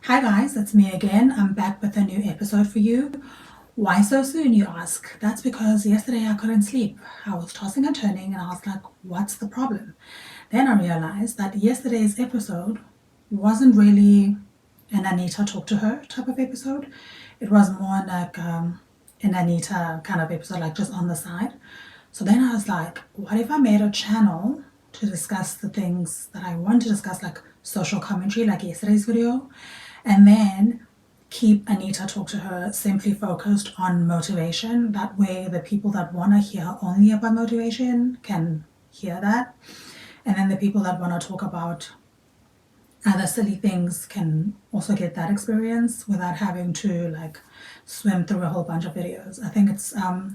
Hi guys, it's me again. I'm back with a new episode for you. Why so soon, you ask? That's because yesterday I couldn't sleep. I was tossing and turning and I was like, what's the problem? Then I realized that yesterday's episode wasn't really an Anita talk to her type of episode. It was more like an Anita kind of episode, like just on the side. So then I was like, what if I made a channel to discuss the things that I want to discuss, like social commentary, like yesterday's video, and then keep Anita talk to her simply focused on motivation. That way, the people that want to hear only about motivation can hear that. And then the people that want to talk about other silly things can also get that experience without having to like swim through a whole bunch of videos. I think it's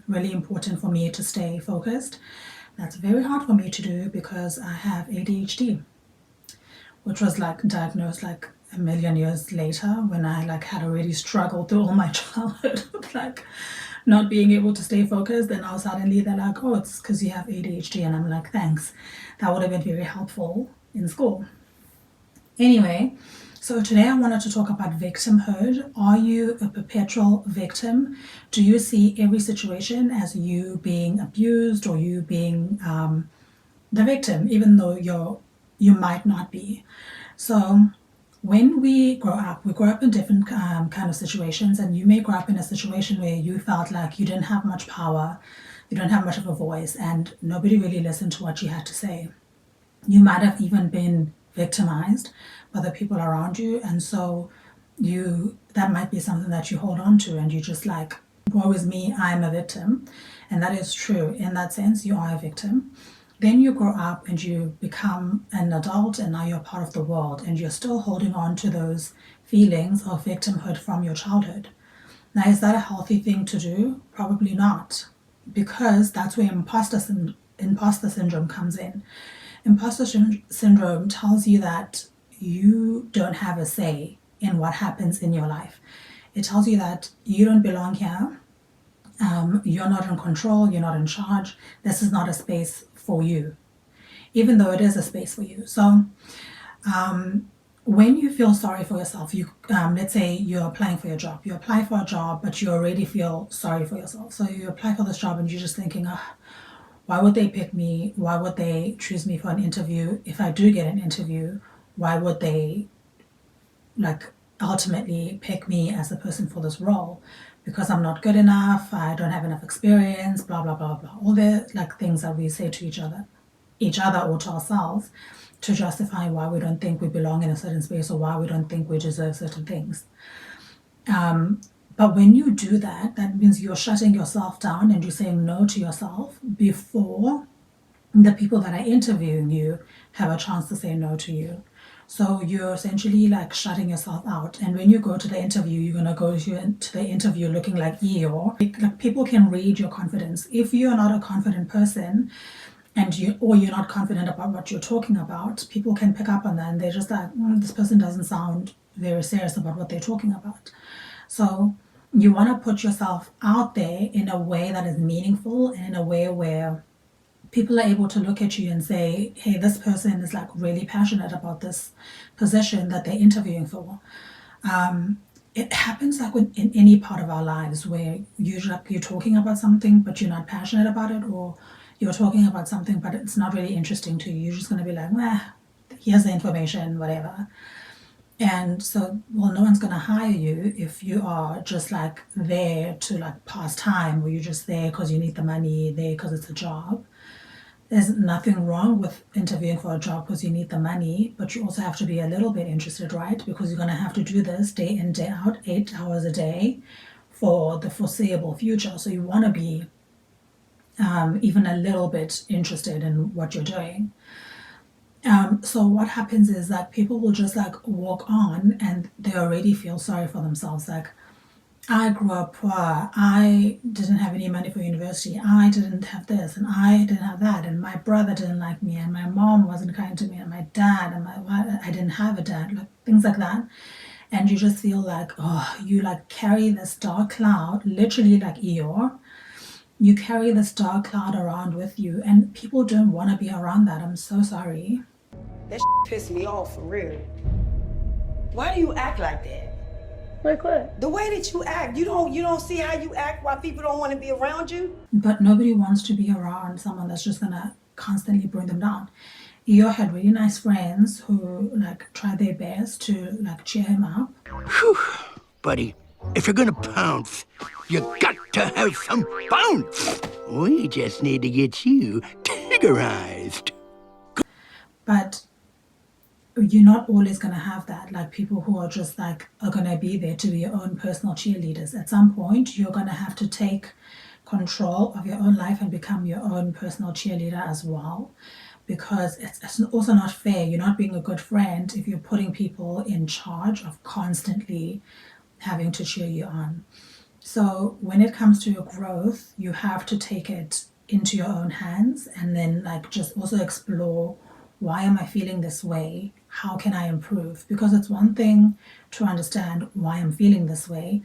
really important for me to stay focused. That's very hard for me to do because I have ADHD, which was like diagnosed like a million years later when I like had already struggled through all my childhood with like not being able to stay focused. Then now suddenly they're like, oh, it's because you have ADHD. And I'm like, thanks. That would have been very helpful in school. Anyway, so today I wanted to talk about victimhood. Are you a perpetual victim? Do you see every situation as you being abused or you being the victim, even though you might not be? So when we grow up in different kind of situations, and you may grow up in a situation where you felt like you didn't have much power, you don't have much of a voice, and nobody really listened to what you had to say. You might have even been victimized by the people around you, and so that might be something that you hold on to, and you just like, woe is me, I'm a victim. And that is true. In that sense, you are a victim. Then you grow up and you become an adult, and now you're part of the world, and you're still holding on to those feelings of victimhood from your childhood. Now, is that a healthy thing to do? Probably not, because that's where imposter syndrome comes in. Imposter syndrome tells you that you don't have a say in what happens in your life. It tells you that you don't belong here. You're not in control. You're not in charge. This is not a space for you, even though it is a space for you. So when you feel sorry for yourself, let's say you're applying for your job. You apply for a job, but you already feel sorry for yourself. So you apply for this job and you're just thinking, why would they pick me? Why would they choose me for an interview? If I do get an interview, why would they like ultimately pick me as the person for this role? Because I'm not good enough, I don't have enough experience, blah blah blah blah. All the like things that we say to each other or to ourselves to justify why we don't think we belong in a certain space or why we don't think we deserve certain things. But when you do that, that means you're shutting yourself down and you're saying no to yourself before the people that are interviewing you have a chance to say no to you. So you're essentially like shutting yourself out. And when you go to the interview, you're going to go to the interview looking like Eeyore. Like people can read your confidence. If you're not a confident person and you're not confident about what you're talking about, people can pick up on that and they're just like, this person doesn't sound very serious about what they're talking about. So you want to put yourself out there in a way that is meaningful and in a way where people are able to look at you and say, hey, this person is like really passionate about this position that they're interviewing for. It happens like in any part of our lives where you're talking about something but you're not passionate about it, or you're talking about something but it's not really interesting to you. You're just going to be like, here's the information, whatever. And so, well, no one's going to hire you if you are just like there to like pass time, or you're just there because you need the money, there because it's a job. There's nothing wrong with interviewing for a job because you need the money, but you also have to be a little bit interested, right? Because you're going to have to do this day in, day out, 8 hours a day for the foreseeable future. So you want to be even a little bit interested in what you're doing. So what happens is that people will just like walk on and they already feel sorry for themselves. Like, I grew up poor, I didn't have any money for university, I didn't have this and I didn't have that, and my brother didn't like me, and my mom wasn't kind to me, and my dad, and I didn't have a dad, like things like that. And you just feel like, you like carry this dark cloud, literally like Eeyore. You carry this dark cloud around with you, and people don't want to be around that. I'm so sorry. That pissed me off for real. Why do you act like that? Like what? The way that you act, you don't see how you act why people don't want to be around you? But nobody wants to be around someone that's just gonna constantly bring them down. Eeyore had really nice friends who like tried their best to like cheer him up. Whew, buddy, if you're gonna pounce, you got to have some bounce. We just need to get you tiggerized. But you're not always going to have that. Like people who are just like are going to be there to be your own personal cheerleaders. At some point, you're going to have to take control of your own life and become your own personal cheerleader as well. Because it's also not fair. You're not being a good friend if you're putting people in charge of constantly having to cheer you on. So when it comes to your growth, you have to take it into your own hands and then like just also explore, why am I feeling this way? How can I improve? Because it's one thing to understand why I'm feeling this way,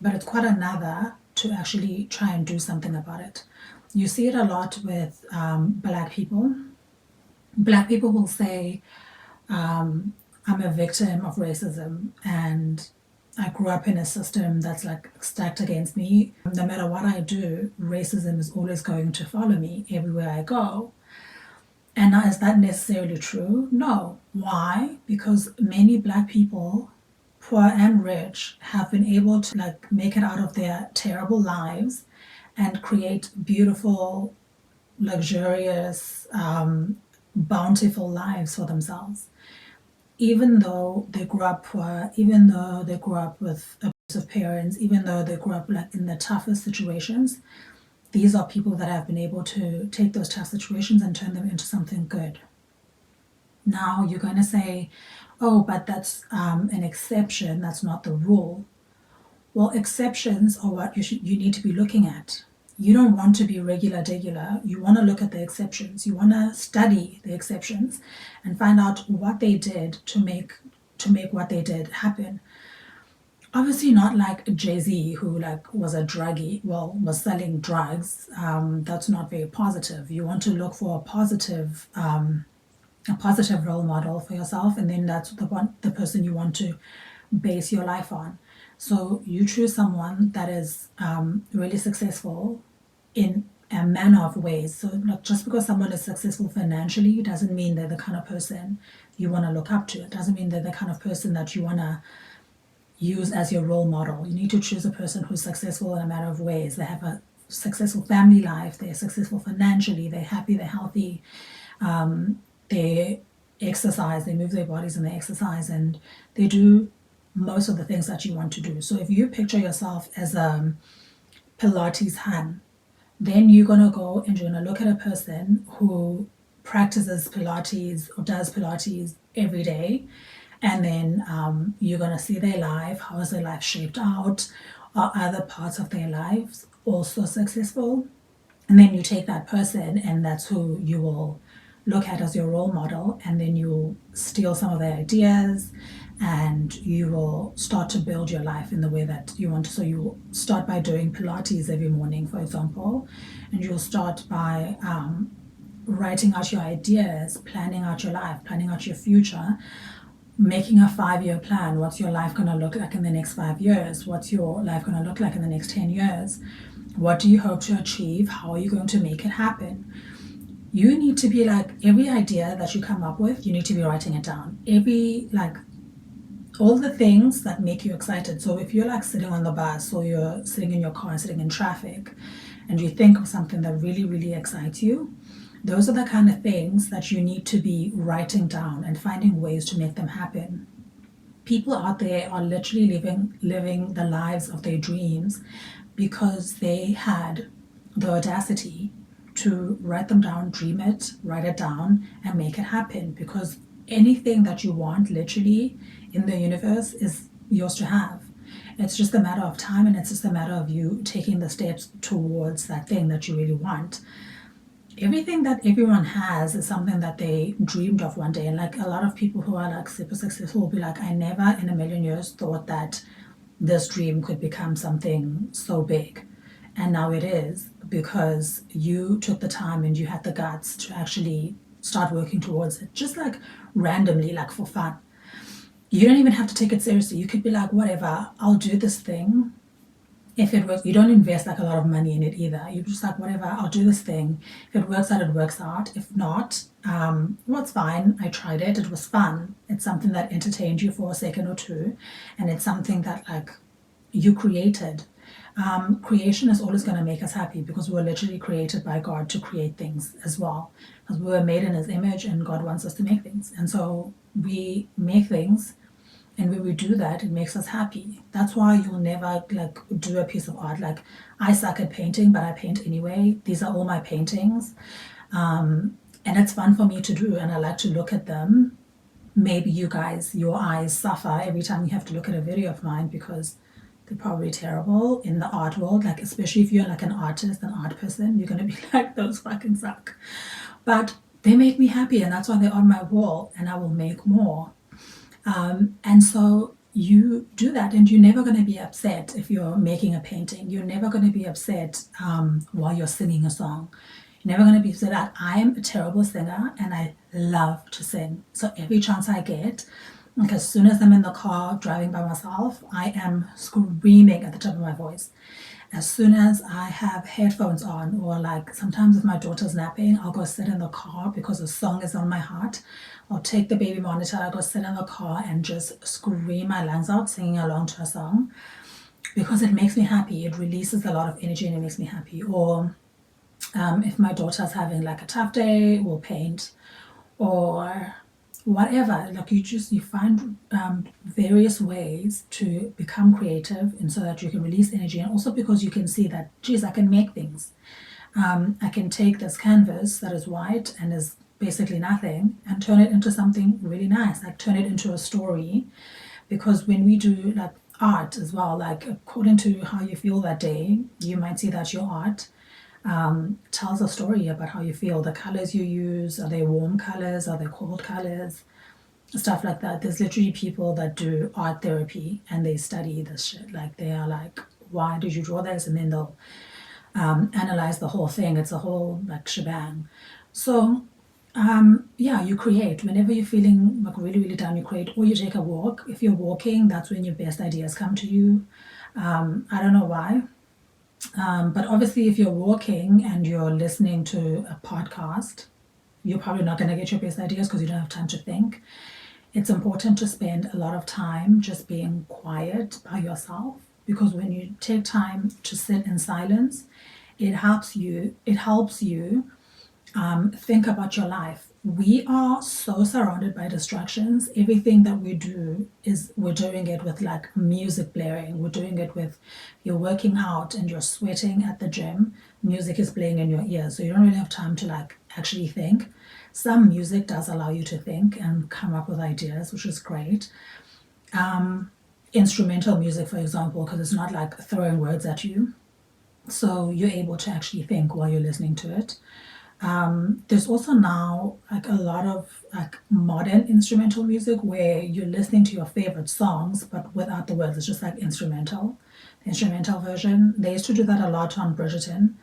but it's quite another to actually try and do something about it. You see it a lot with Black people. Black people will say, I'm a victim of racism and I grew up in a system that's like stacked against me. No matter what I do, racism is always going to follow me everywhere I go. And now, is that necessarily true? No. Why? Because many Black people, poor and rich, have been able to like make it out of their terrible lives and create beautiful, luxurious, bountiful lives for themselves. Even though they grew up poor, even though they grew up with abusive parents, even though they grew up like in the toughest situations, these are people that have been able to take those tough situations and turn them into something good. Now you're going to say, oh, but that's an exception, that's not the rule. Well, exceptions are what you need to be looking at. You don't want to be regular degular. You want to look at the exceptions. You want to study the exceptions and find out what they did to make what they did happen. Obviously not like Jay-Z, who like was a druggie, well, was selling drugs. That's not very positive. You want to look for a positive role model for yourself, and then that's the person you want to base your life on. So you choose someone that is really successful in a manner of ways. So like just because someone is successful financially doesn't mean they're the kind of person you want to look up to. It doesn't mean they're the kind of person that you want to use as your role model. You need to choose a person who's successful in a matter of ways. They have a successful family life, they're successful financially, they're happy, they're healthy, they exercise, they move their bodies and they exercise, and they do most of the things that you want to do. So if you picture yourself as a Pilates Han, then you're going to go and you're going to look at a person who practices Pilates or does Pilates every day. And then you're going to see their life. How is their life shaped out? Are other parts of their lives also successful? And then you take that person, and that's who you will look at as your role model. And then you'll steal some of their ideas and you will start to build your life in the way that you want to. So you start by doing Pilates every morning, for example, and you'll start by writing out your ideas, planning out your life, planning out your future, making a 5-year plan. What's your life going to look like in the next 5 years? What's your life going to look like in the next 10 years? What do you hope to achieve? How are you going to make it happen? You need to be like, every idea that you come up with, you need to be writing it down. All the things that make you excited. So if you're like sitting on the bus or you're sitting in your car and sitting in traffic and you think of something that really, really excites you, those are the kind of things that you need to be writing down and finding ways to make them happen. People out there are literally living the lives of their dreams because they had the audacity to write them down, dream it, write it down, and make it happen. Because anything that you want, literally, in the universe is yours to have. It's just a matter of time, and it's just a matter of you taking the steps towards that thing that you really want. Everything that everyone has is something that they dreamed of one day. And like a lot of people who are like super successful will be like, I never in a million years thought that this dream could become something so big. And now it is, because you took the time and you had the guts to actually start working towards it, just like randomly, like for fun. you don't even have to take it seriously. You could be like, whatever, I'll do this thing. If it works, you don't invest like a lot of money in it either. You're just like, whatever, I'll do this thing. If it works out, it works out. If not, well, it's fine. I tried it. It was fun. It's something that entertained you for a second or two. And it's something that like you created. Creation is always going to make us happy because we were literally created by God to create things as well. Because we were made in his image and God wants us to make things. And so we make things, and when we do that, it makes us happy. That's why you'll never like do a piece of art. Like, I suck at painting, but I paint anyway. These are all my paintings. And it's fun for me to do, and I like to look at them. Maybe you guys, your eyes suffer every time you have to look at a video of mine because they're probably terrible in the art world. Like, especially if you're like an artist, an art person, you're going to be like, those fucking suck. But they make me happy, and that's why they're on my wall, and I will make more. And so you do that, and you're never going to be upset if you're making a painting. You're never going to be upset while you're singing a song. You're never going to be upset that I am a terrible singer and I love to sing. So every chance I get, like as soon as I'm in the car driving by myself, I am screaming at the top of my voice. As soon as I have headphones on, or like sometimes if my daughter's napping, I'll go sit in the car because a song is on my heart. I'll take the baby monitor, I'll go sit in the car and just scream my lungs out, singing along to a song because it makes me happy. It releases a lot of energy and it makes me happy. Or if my daughter's having like a tough day, we'll paint or whatever. Like you find various ways to become creative, and so that you can release energy, and also because you can see that, geez, I can make things. I can take this canvas that is white and is basically nothing and turn it into something really nice, like turn it into a story. Because when we do like art as well, like according to how you feel that day, you might see that your art tells a story about how you feel. The colors you use, are they warm colors, are they cold colors, stuff like that. There's literally people that do art therapy and they study this shit. Like they are like, why did you draw this? And then they'll analyze the whole thing. It's a whole like shebang. So yeah, you create whenever you're feeling like really, really down. You create, or you take a walk. If you're walking, that's when your best ideas come to you. I don't know why, but obviously, if you're walking and you're listening to a podcast, you're probably not going to get your best ideas because you don't have time to think. It's important to spend a lot of time just being quiet by yourself, because when you take time to sit in silence, it helps you. Think about your life. We are so surrounded by distractions. Everything that we do is we're doing it with like music blaring. We're doing it with, you're working out and you're sweating at the gym. Music is playing in your ears, so you don't really have time to like actually think. Some music does allow you to think and come up with ideas, which is great. Instrumental music, for example, because it's not like throwing words at you, so you're able to actually think while you're listening to it. There's also now like a lot of like modern instrumental music where you're listening to your favorite songs but without the words. It's just like instrumental, the instrumental version. They used to do that a lot on Bridgerton.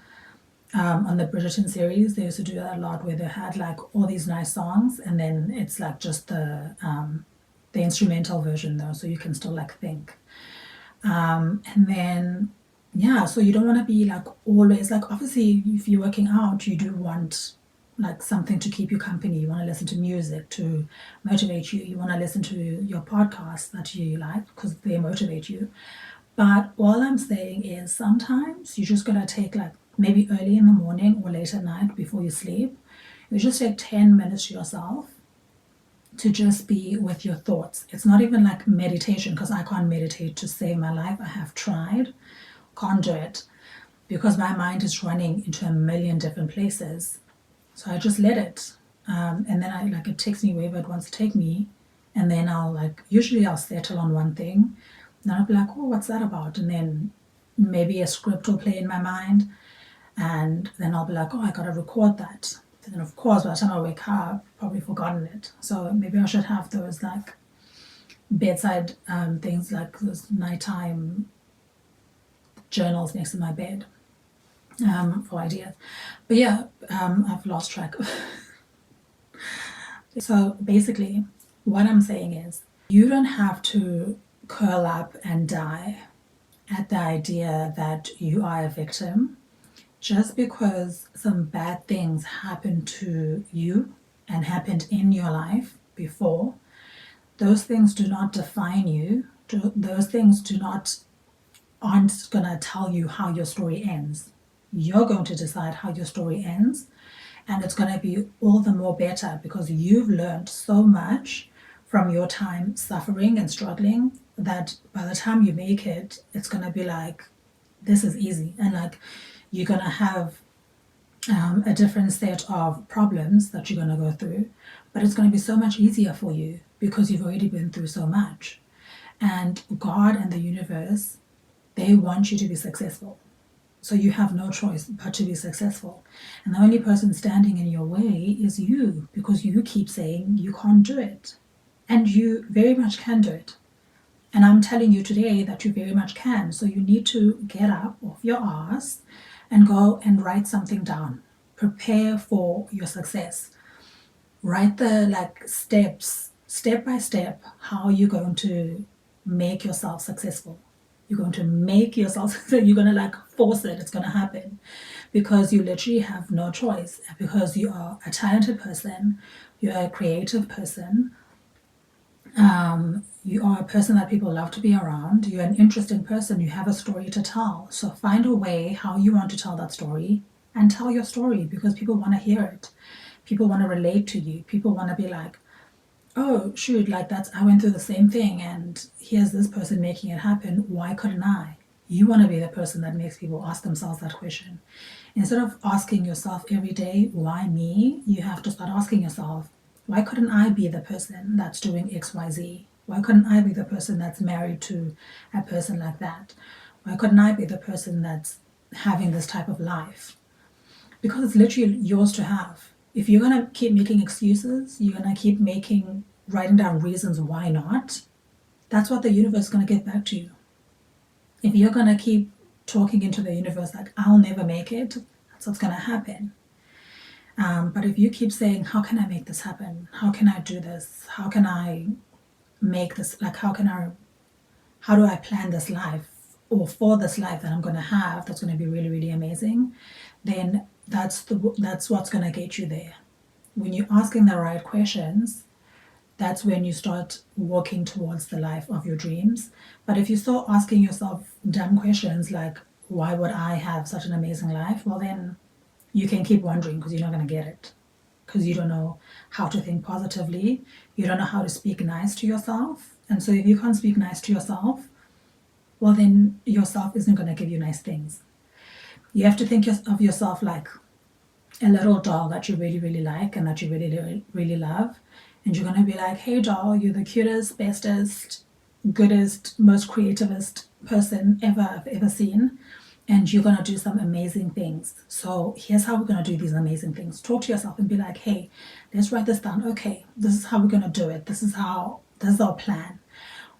On the Bridgerton series, they used to do that a lot where they had like all these nice songs and then it's like just the instrumental version though, so you can still like think. And then yeah, so you don't want to be like always like, obviously if you're working out, you do want like something to keep you company. You want to listen to music to motivate you. You want to listen to your podcasts that you like because they motivate you. But all I'm saying is sometimes you just gotta take like maybe early in the morning or late at night before you sleep, you just take 10 minutes to yourself to just be with your thoughts. It's not even like meditation, because I can't meditate to save my life. I have tried, can't do it because my mind is running into a million different places. So I just let it. And then I like, it takes me wherever it wants to take me. And then I'll like, usually I'll settle on one thing. And I'll be like, oh, what's that about? And then maybe a script will play in my mind. And then I'll be like, oh, I gotta record that. And then of course, by the time I wake up, I've probably forgotten it. So maybe I should have those like bedside things, like those nighttime journals next to my bed for ideas. But yeah, I've lost track. So basically, what I'm saying is You don't have to curl up and die at the idea that you are a victim just because some bad things happened to you and happened in your life before. Those things do not define you. Those things aren't gonna tell you how your story ends. You're going to decide how your story ends, and it's gonna be all the more better because you've learned so much from your time suffering and struggling that by the time you make it, it's gonna be like, this is easy, and like you're gonna have a different set of problems that you're gonna go through, but it's gonna be so much easier for you because you've already been through so much. And God and the universe, they want you to be successful. So you have no choice but to be successful. And the only person standing in your way is you because you keep saying you can't do it. And you very much can do it. And I'm telling you today that you very much can. So you need to get up off your ass and go and write something down. Prepare for your success. Write the steps, step by step, how you're going to make yourself successful. You're going to make yourself, you're going to force it. It's going to happen because you literally have no choice, because you are a talented person, you're a creative person, you are a person that people love to be around, you're an interesting person, you have a story to tell. So find a way how you want to tell that story and tell your story because people want to hear it. People want to relate to you. People want to be like, oh shoot, I went through the same thing and here's this person making it happen. Why couldn't I? You want to be the person that makes people ask themselves that question. Instead of asking yourself every day, why me? You have to start asking yourself, why couldn't I be the person that's doing XYZ? Why couldn't I be the person that's married to a person like that? Why couldn't I be the person that's having this type of life? Because it's literally yours to have. If you're going to keep making excuses, you're going to keep writing down reasons why not, that's what the universe is going to get back to you. If you're going to keep talking into the universe like, I'll never make it, that's what's going to happen. But if you keep saying, how can I make this happen? How can I do this? How can I make this, how do I plan this life or for this life that I'm going to have that's going to be really, really amazing, then that's what's going to get you there. When you're asking the right questions, that's when you start walking towards the life of your dreams. But if you start asking yourself dumb questions like, why would I have such an amazing life? Well, then you can keep wondering because you're not going to get it. Because you don't know how to think positively. You don't know how to speak nice to yourself. And so if you can't speak nice to yourself, well, then yourself isn't going to give you nice things. You have to think of yourself like a little doll that you really, really like and that you really, really, really love. And you're going to be like, hey, doll, you're the cutest, bestest, goodest, most creativist person I've ever seen. And you're going to do some amazing things. So here's how we're going to do these amazing things. Talk to yourself and be like, hey, let's write this down. Okay, this is how we're going to do it. This is our plan.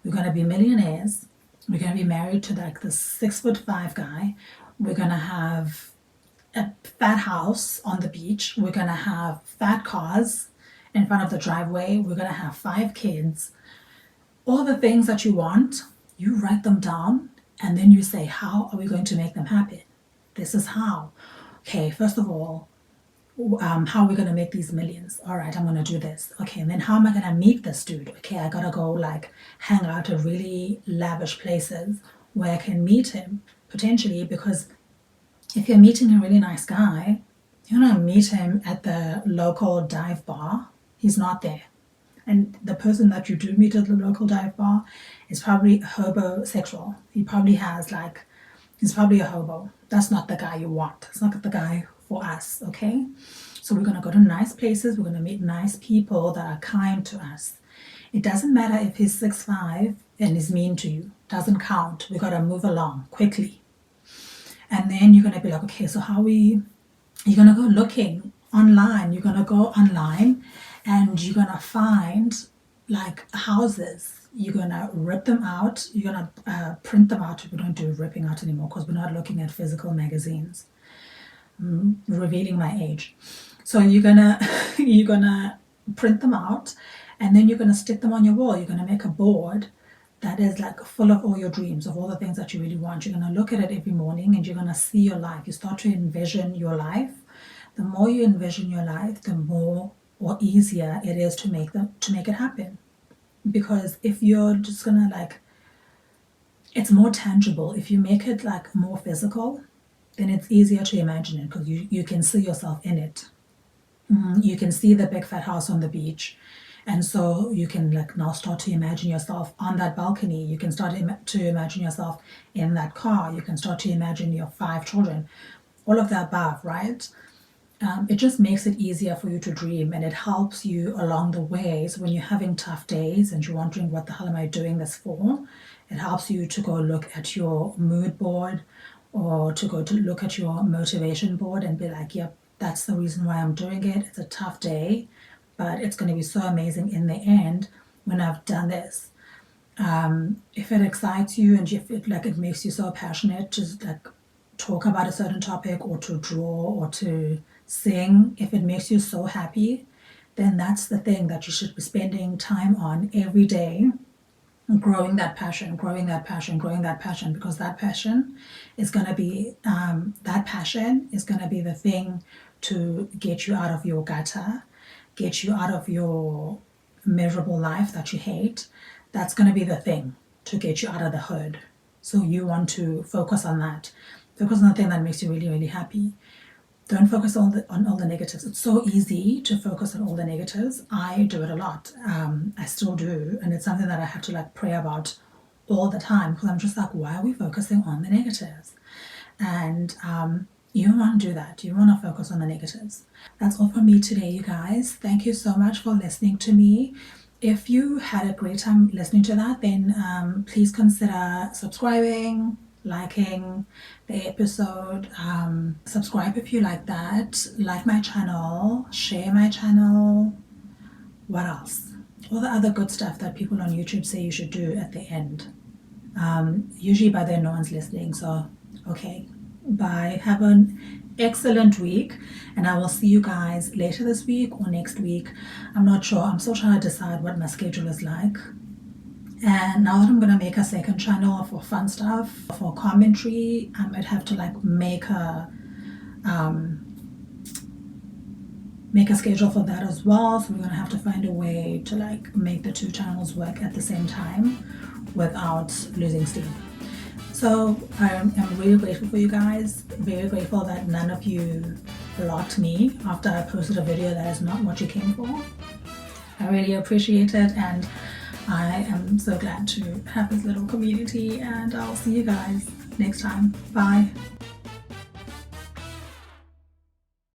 We're going to be millionaires. We're going to be married to this 6'5" guy. We're going to have a fat house on the beach. We're going to have fat cars in front of the driveway. We're going to have 5 kids. All the things that you want, you write them down. And then you say, how are we going to make them happen? This is how. Okay, first of all, how are we going to make these millions? All right, I'm going to do this. Okay, and then how am I going to meet this dude? Okay, I got to go hang out at really lavish places where I can meet him potentially, because if you're meeting a really nice guy, you're going to meet him at the local dive bar. He's not there. And the person that you do meet at the local dive bar is probably homosexual. He probably he's probably a hobo. That's not the guy you want. It's not the guy for us, okay? So we're going to go to nice places. We're going to meet nice people that are kind to us. It doesn't matter if he's 6'5" and is mean to you. Doesn't count. We got to move along quickly. And then you're going to be like, okay, so you're going to go looking online. You're going to go online and you're going to find houses. You're going to rip them out. You're going to print them out. We don't do ripping out anymore because we're not looking at physical magazines. Revealing my age. So you're going to print them out And then you're going to stick them on your wall. You're going to make a board that is like full of all your dreams, of all the things that you really want. You're going to look at it every morning and you're going to see your life. You start to envision your life. The more you envision your life, the more or easier it is to make it happen. Because if you're just going to like, it's more tangible. If you make it like more physical, then it's easier to imagine it because you can see yourself in it. You can see the big fat house on the beach. And so you can like now start to imagine yourself on that balcony. You can start to imagine yourself in that car. You can start to imagine your 5 children, all of the above, right? It just makes it easier for you to dream, and it helps you along the way. So when you're having tough days and you're wondering, what the hell am I doing this for? It helps you to go look at your mood board or to go to look at your motivation board and be like, yep, that's the reason why I'm doing it. It's a tough day, but it's going to be so amazing in the end when I've done this. If it excites you and if it makes you so passionate to like talk about a certain topic or to draw or to sing, if it makes you so happy, then that's the thing that you should be spending time on every day, growing that passion, growing that passion, growing that passion, because that passion is going to be the thing to get you out of your gutter, get you out of your miserable life that you hate. That's going to be the thing to get you out of the hood. So you want to focus on that. Focus on the thing that makes you really, really happy. Don't focus on all the negatives. It's so easy to focus on all the negatives. I do it a lot. I still do. And it's something that I have to like pray about all the time, because I'm just like, why are we focusing on the negatives? And you don't want to do that. You want to focus on the negatives. That's all from me today, you guys. Thank you so much for listening to me. If you had a great time listening to that, then please consider subscribing, liking the episode. Subscribe if you like that. Like my channel, share my channel. What else? All the other good stuff that people on YouTube say you should do at the end. Usually by then no one's listening, so okay. Bye. Have an excellent week, and I will see you guys later this week or next week. I'm not sure. I'm still trying to decide what my schedule is like. And now that I'm going to make a second channel for fun stuff, for commentary, I might have to like make a schedule for that as well. So we're going to have to find a way to like make the 2 channels work at the same time without losing steam. So I'm really grateful for you guys. Very grateful that none of you blocked me after I posted a video that is not what you came for. I really appreciate it, and I am so glad to have this little community, and I'll see you guys next time. Bye.